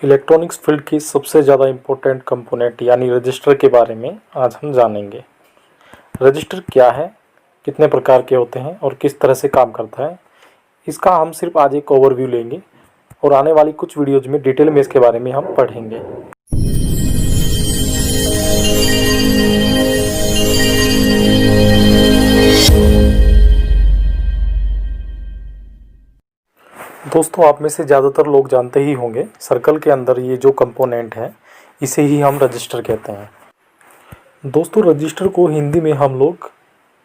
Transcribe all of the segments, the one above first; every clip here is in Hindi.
इलेक्ट्रॉनिक्स फील्ड की सबसे ज़्यादा इम्पोर्टेंट कंपोनेंट यानी रजिस्टर के बारे में आज हम जानेंगे। रजिस्टर क्या है, कितने प्रकार के होते हैं और किस तरह से काम करता है, इसका हम सिर्फ आज एक ओवरव्यू लेंगे और आने वाली कुछ वीडियोज़ में डिटेल में इसके बारे में हम पढ़ेंगे। दोस्तों, आप में से ज़्यादातर लोग जानते ही होंगे, सर्कल के अंदर ये जो कंपोनेंट है इसे ही हम रजिस्टर कहते हैं। दोस्तों, रजिस्टर को हिंदी में हम लोग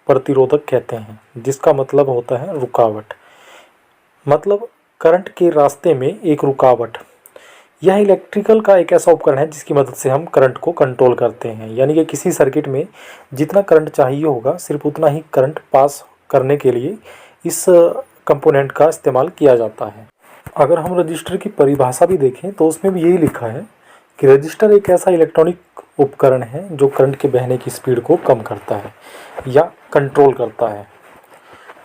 प्रतिरोधक कहते हैं, जिसका मतलब होता है रुकावट, मतलब करंट के रास्ते में एक रुकावट। यह इलेक्ट्रिकल का एक ऐसा उपकरण है जिसकी मदद से हम करंट को कंट्रोल करते हैं, यानी कि किसी सर्किट में जितना करंट चाहिए होगा सिर्फ उतना ही करंट पास करने के लिए इस कंपोनेंट का इस्तेमाल किया जाता है। अगर हम रजिस्टर की परिभाषा भी देखें तो उसमें भी यही लिखा है कि रजिस्टर एक ऐसा इलेक्ट्रॉनिक उपकरण है जो करंट के बहने की स्पीड को कम करता है या कंट्रोल करता है।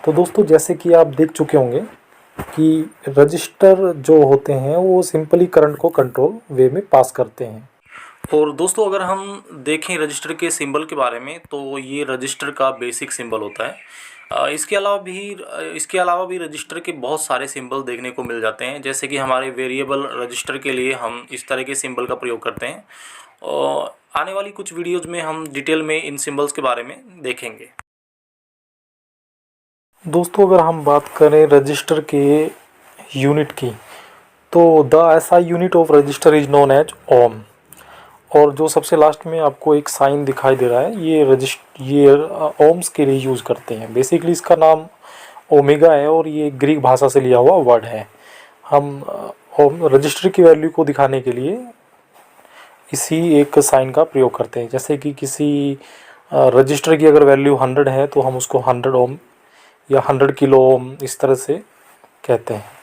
तो दोस्तों, जैसे कि आप देख चुके होंगे कि रजिस्टर जो होते हैं वो सिंपली करंट को कंट्रोल वे में पास करते हैं। और दोस्तों, अगर हम देखें रजिस्टर के सिंबल के बारे में तो ये रजिस्टर का बेसिक सिंबल होता है। इसके अलावा भी रजिस्टर के बहुत सारे सिंबल देखने को मिल जाते हैं, जैसे कि हमारे वेरिएबल रजिस्टर के लिए हम इस तरह के सिंबल का प्रयोग करते हैं। और आने वाली कुछ वीडियोज़ में हम डिटेल में इन सिंबल्स के बारे में देखेंगे। दोस्तों, अगर हम बात करें रजिस्टर के यूनिट की तो the SI unit of resistor is known as ohm. और जो सबसे लास्ट में आपको एक साइन दिखाई दे रहा है ये ओम्स के लिए यूज़ करते हैं। बेसिकली इसका नाम ओमेगा है और ये ग्रीक भाषा से लिया हुआ वर्ड है। हम रजिस्टर की वैल्यू को दिखाने के लिए इसी एक साइन का प्रयोग करते हैं। जैसे कि किसी रजिस्टर की अगर वैल्यू 100 है तो हम उसको 100 ओम या 100 किलो ओम इस तरह से कहते हैं।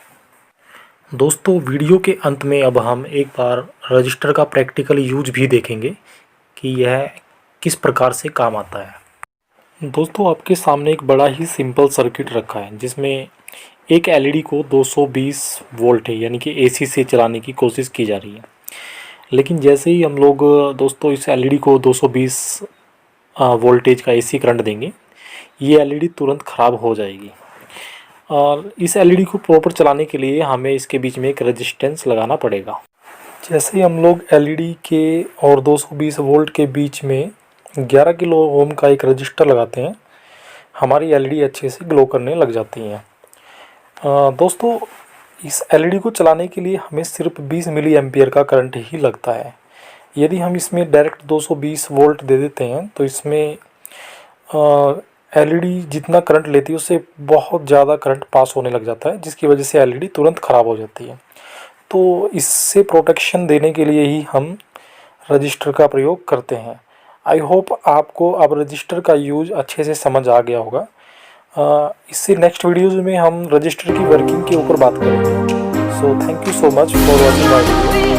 दोस्तों, वीडियो के अंत में अब हम एक बार रजिस्टर का प्रैक्टिकल यूज भी देखेंगे कि यह किस प्रकार से काम आता है। दोस्तों, आपके सामने एक बड़ा ही सिंपल सर्किट रखा है जिसमें एक एलईडी को 220 वोल्ट है यानी कि एसी से चलाने की कोशिश की जा रही है। लेकिन जैसे ही हम लोग दोस्तों इस एलईडी को 220 वोल्टेज का एसी करंट देंगे, ये एलईडी तुरंत ख़राब हो जाएगी। और इस एलईडी को प्रॉपर चलाने के लिए हमें इसके बीच में एक रेजिस्टेंस लगाना पड़ेगा। जैसे ही हम लोग एलईडी के और 220 वोल्ट के बीच में 11 किलो ओम का एक रजिस्टर लगाते हैं, हमारी एलईडी अच्छे से ग्लो करने लग जाती हैं। दोस्तों, इस एलईडी को चलाने के लिए हमें सिर्फ 20 मिली एम्पियर का करंट ही लगता है। यदि हम इसमें डायरेक्ट 220 वोल्ट दे देते हैं तो इसमें एलईडी जितना करंट लेती है उससे बहुत ज़्यादा करंट पास होने लग जाता है, जिसकी वजह से एलईडी तुरंत ख़राब हो जाती है। तो इससे प्रोटेक्शन देने के लिए ही हम रजिस्टर का प्रयोग करते हैं। आई होप आपको अब रजिस्टर का यूज़ अच्छे से समझ आ गया होगा। इससे नेक्स्ट वीडियोज़ में हम रजिस्टर की वर्किंग के ऊपर बात करेंगे। So thank you so much for watching my video.